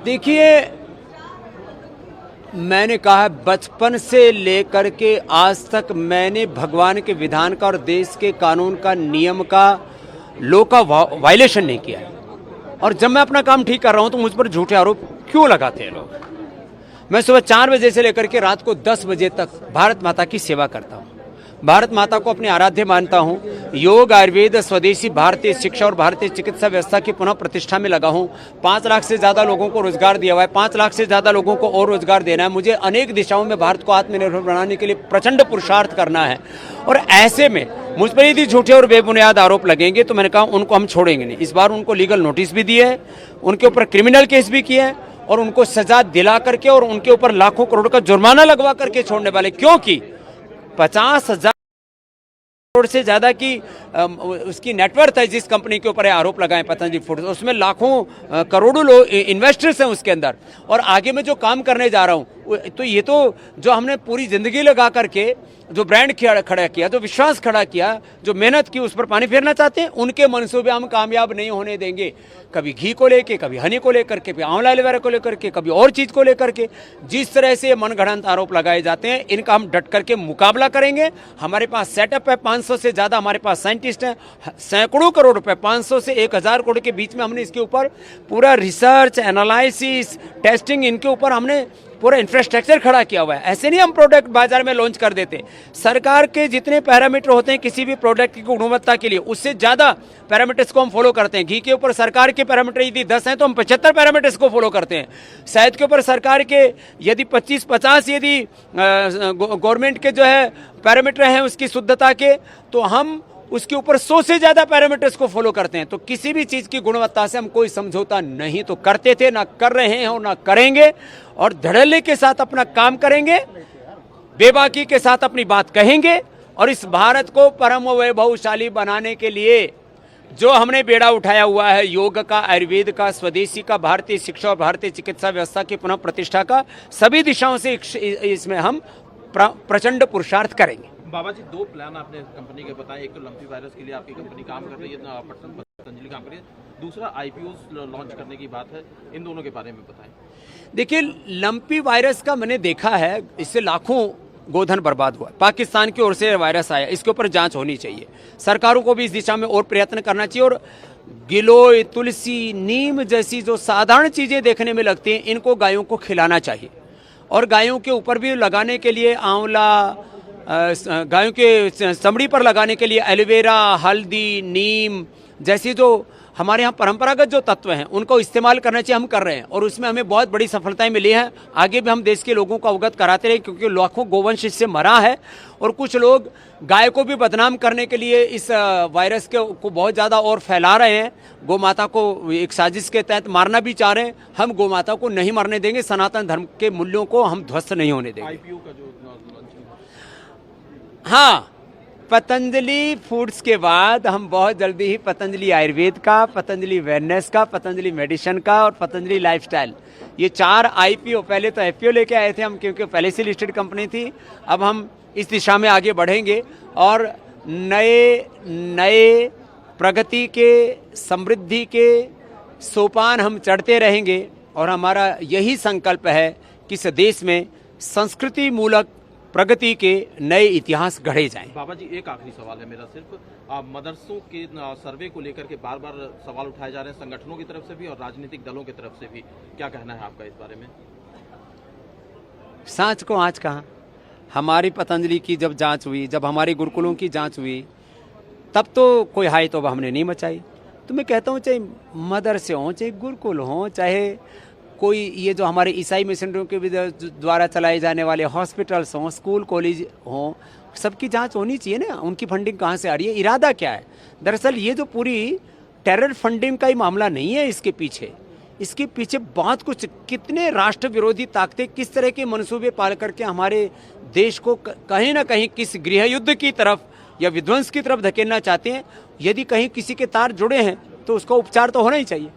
देखिए, मैंने कहा बचपन से लेकर के आज तक मैंने भगवान के विधान का और देश के कानून का, नियम का, लॉ का वायलेशन नहीं किया है। और जब मैं अपना काम ठीक कर रहा हूं तो मुझ पर झूठे आरोप क्यों लगाते हैं लोग। मैं सुबह 4 बजे से लेकर के रात को 10 बजे तक भारत माता की सेवा करता हूं। भारत माता को अपने आराध्य मानता हूं। योग, आयुर्वेद, स्वदेशी भारतीय शिक्षा और भारतीय चिकित्सा व्यवस्था की पुनः प्रतिष्ठा में लगा हूं। 5 लाख से ज्यादा लोगों को रोजगार दिया हुआ है। 5 लाख से ज्यादा लोगों को और रोजगार देना है। मुझे अनेक दिशाओं में भारत को आत्मनिर्भर बनाने के लिए प्रचंड पुरुषार्थ करना है। और ऐसे में मुझ पर यदि झूठे और बेबुनियाद आरोप लगेंगे तो मैंने कहा उनको हम छोड़ेंगे नहीं। इस बार उनको लीगल नोटिस भी दिए है, उनके ऊपर क्रिमिनल केस भी किए हैं और उनको सजा दिला करके और उनके ऊपर लाखों करोड़ का जुर्माना लगवा करके छोड़ने वाले, क्योंकि 50,000 करोड़ से ज्यादा की उसकी नेटवर्थ है जिस कंपनी के ऊपर आरोप लगाए पतंजलि फूड्स, उसमें लाखों करोड़ों लोग इन्वेस्टर्स हैं उसके अंदर। और आगे मैं जो काम करने जा रहा हूं तो ये तो जो हमने पूरी जिंदगी लगा करके जो ब्रांड खड़ा किया, जो विश्वास खड़ा किया, जो मेहनत की, उस पर पानी फेरना चाहते हैं। उनके मंसूबे हम कामयाब नहीं होने देंगे। कभी घी को लेके, कभी हनी को लेकर के, कभी आंवला एलोवेरा को लेकर के, कभी और चीज को लेकर के। जिस तरह से मनगढ़ंत आरोप लगाए जाते हैं इनका हम डट करके मुकाबला करेंगे। हमारे पास सेटअप है, 500 से ज्यादा हमारे पास साइंटिस्ट हैं, सैकड़ों करोड़ रुपए, 500 से 1000 करोड़ के बीच में हमने इसके ऊपर पूरा रिसर्च, एनालिसिस, टेस्टिंग, इनके ऊपर हमने पूरा इंफ्रास्ट्रक्चर खड़ा किया हुआ है। ऐसे नहीं हम प्रोडक्ट बाजार में लॉन्च कर देते। सरकार के जितने पैरामीटर होते हैं किसी भी प्रोडक्ट की गुणवत्ता के लिए, उससे ज्यादा पैरामीटर्स को हम फॉलो करते हैं। घी के ऊपर सरकार के पैरामीटर यदि 10 हैं तो हम 75 पैरामीटर्स को फॉलो करते हैं। शहद के ऊपर सरकार के यदि 25-50 यदि गवर्नमेंट के जो है पैरामीटर हैं उसकी शुद्धता के, तो हम उसके ऊपर 100 से ज्यादा पैरामीटर्स को फॉलो करते हैं। तो किसी भी चीज की गुणवत्ता से हम कोई समझौता नहीं तो करते थे, ना कर रहे हैं और ना करेंगे। और धड़ल्ले के साथ अपना काम करेंगे, बेबाकी के साथ अपनी बात कहेंगे। और इस भारत को परम वैभवशाली बनाने के लिए जो हमने बेड़ा उठाया हुआ है, योग का, आयुर्वेद का, स्वदेशी का, भारतीय शिक्षा और भारतीय चिकित्सा व्यवस्था की पुनः प्रतिष्ठा का, सभी दिशाओं से इसमें हम प्रचंड पुरुषार्थ करेंगे। बाबा जी, 2 प्लान आपने कंपनी के बताए। एक तो लंपी वायरस के लिए आपकी कंपनी काम कर रही है, पतंजलि काम कर रही है। दूसरा आईपीओ लॉन्च करने की बात है। इन दोनों के बारे में बताएं। देखिए, लंपी वायरस का मैंने देखा है, इससे लाखों गोधन बर्बाद हुआ। पाकिस्तान की ओर से वायरस आया, इसके ऊपर जांच होनी चाहिए। सरकारों को भी इस दिशा में और प्रयत्न करना चाहिए। और गिलोय, तुलसी, नीम जैसी जो साधारण चीजें देखने में लगती हैं, इनको गायों को खिलाना चाहिए। और गायों के ऊपर भी लगाने के लिए आंवला, गायों के चमड़ी पर लगाने के लिए एलोवेरा, हल्दी, नीम जैसी जो हमारे यहाँ परंपरागत जो तत्व हैं उनको इस्तेमाल करना चाहिए। हम कर रहे हैं और उसमें हमें बहुत बड़ी सफलताएं मिली हैं। आगे भी हम देश के लोगों को अवगत कराते रहे, क्योंकि लाखों गोवंश इससे मरा है। और कुछ लोग गाय को भी बदनाम करने के लिए इस वायरस को बहुत ज़्यादा और फैला रहे हैं। गौ माता को एक साजिश के तहत मारना भी चाह रहे हैं। हम गौ माता को नहीं मरने देंगे। सनातन धर्म के मूल्यों को हम ध्वस्त नहीं होने देंगे। आईपीओ का जो हाँ, पतंजलि फूड्स के बाद हम बहुत जल्दी ही पतंजलि आयुर्वेद का, पतंजलि वेलनेस का, पतंजलि मेडिसिन का और पतंजलि लाइफस्टाइल, ये 4 आईपीओ, पहले तो एफपीओ लेके आए थे हम, क्योंकि पहले से लिस्टेड कंपनी थी। अब हम इस दिशा में आगे बढ़ेंगे और नए प्रगति के, समृद्धि के सोपान हम चढ़ते रहेंगे। और हमारा यही संकल्प है कि इस देश में संस्कृति मूलक प्रगति के नए इतिहास गढ़े जाएं। बाबा जी, एक आखिरी सवाल है मेरा सिर्फ। मदरसों के सर्वे को लेकर के बार बार सवाल उठाए जा रहे हैं, संगठनों की तरफ से भी और राजनीतिक दलों की तरफ से भी। क्या कहना है आपका इस बारे में? सांच को आज कहा, हमारी पतंजलि की जब जांच हुई, जब हमारे गुरुकुलों की जांच हुई, तब तो कोई हाई तो हमने नहीं मचाई। तो मैं कहता हूँ, चाहे मदरसे हों, चाहे गुरुकुल हों, चाहे कोई ये जो हमारे ईसाई मिशनरियों के द्वारा चलाए जाने वाले हॉस्पिटल्स हों, स्कूल कॉलेज हों, सबकी जांच होनी चाहिए ना। उनकी फंडिंग कहाँ से आ रही है, इरादा क्या है। दरअसल ये जो पूरी टेरर फंडिंग का ही मामला नहीं है, इसके पीछे बहुत कुछ, कितने राष्ट्र विरोधी ताकतें किस तरह के मंसूबे पाल करके हमारे देश को कहीं ना कहीं किस गृह युद्ध की तरफ या विध्वंस की तरफ धकेलना चाहते हैं। यदि कहीं किसी के तार जुड़े हैं तो उसका उपचार तो होना ही चाहिए।